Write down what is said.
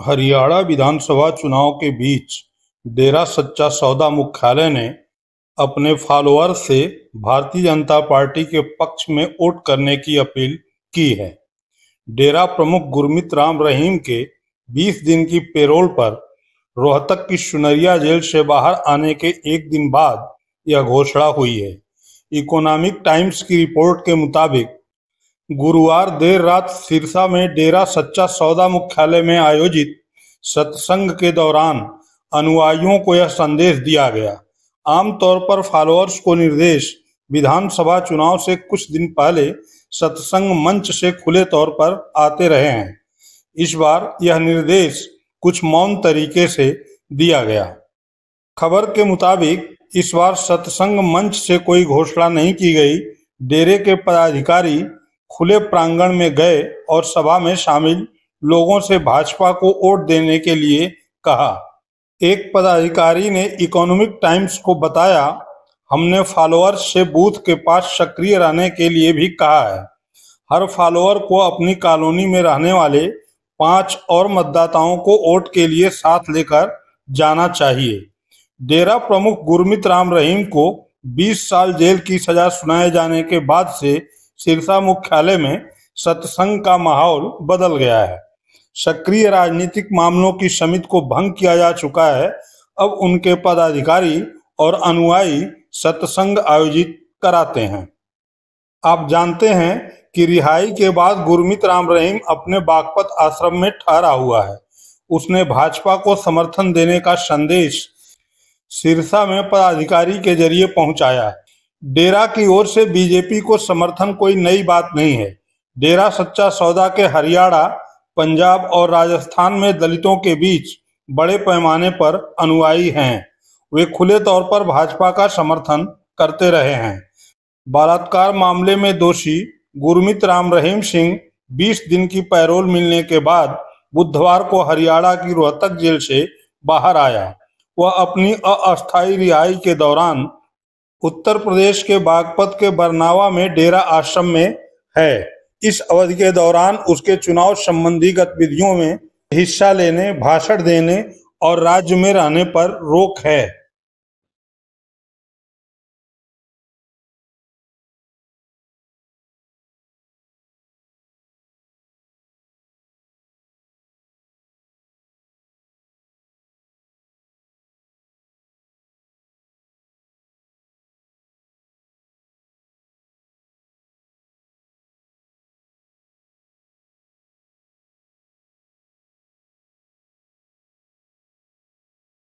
हरियाणा विधानसभा चुनाव के बीच डेरा सच्चा सौदा मुख्यालय ने अपने फॉलोअर्स से भारतीय जनता पार्टी के पक्ष में वोट करने की अपील की है। डेरा प्रमुख गुरमीत राम रहीम के 20 दिन की पेरोल पर रोहतक की सुनरिया जेल से बाहर आने के एक दिन बाद यह घोषणा हुई है। इकोनॉमिक टाइम्स की रिपोर्ट के मुताबिक गुरुवार देर रात सिरसा में डेरा सच्चा सौदा मुख्यालय में आयोजित सत्संग के दौरान अनुयायियों को यह संदेश दिया गया। आमतौर पर फॉलोअर्स को निर्देश विधानसभा चुनाव से कुछ दिन पहले सत्संग मंच से खुले तौर पर आते रहे हैं। इस बार यह निर्देश कुछ मौन तरीके से दिया गया। खबर के मुताबिक इस बार सत्संग मंच से कोई घोषणा नहीं की गई। डेरे के पदाधिकारी खुले प्रांगण में गए और सभा में शामिल लोगों से भाजपा को वोट देने के लिए कहा। एक पदाधिकारी ने इकोनॉमिक टाइम्स को बताया, हमने फॉलोअर्स से बूथ के पास सक्रिय रहने के लिए भी कहा है। हर फॉलोअर को अपनी कॉलोनी में रहने वाले 5 और मतदाताओं को वोट के लिए साथ लेकर जाना चाहिए। डेरा प्रमुख गुरमीत राम रहीम को 20 साल जेल की सजा सुनाए जाने के बाद से सिरसा मुख्यालय में सत्संग का माहौल बदल गया है। सक्रिय राजनीतिक मामलों की समिति को भंग किया जा चुका है। अब उनके पदाधिकारी और अनुयायी सत्संग आयोजित कराते हैं। आप जानते हैं कि रिहाई के बाद गुरमीत राम रहीम अपने बागपत आश्रम में ठहरा हुआ है। उसने भाजपा को समर्थन देने का संदेश सिरसा में पदाधिकारी के जरिए पहुंचाया है। डेरा की ओर से बीजेपी को समर्थन कोई नई बात नहीं है। डेरा सच्चा सौदा के हरियाणा, पंजाब और राजस्थान में दलितों के बीच बड़े पैमाने पर अनुयायी हैं। वे खुले तौर पर भाजपा का समर्थन करते रहे हैं। बलात्कार मामले में दोषी गुरमीत राम रहीम सिंह 20 दिन की पैरोल मिलने के बाद बुधवार को हरियाणा की रोहतक जेल से बाहर आया। वह अपनी अस्थायी रिहाई के दौरान उत्तर प्रदेश के बागपत के बरनावा में डेरा आश्रम में है। इस अवधि के दौरान उसके चुनाव संबंधी गतिविधियों में हिस्सा लेने, भाषण देने और राज्य में रहने पर रोक है।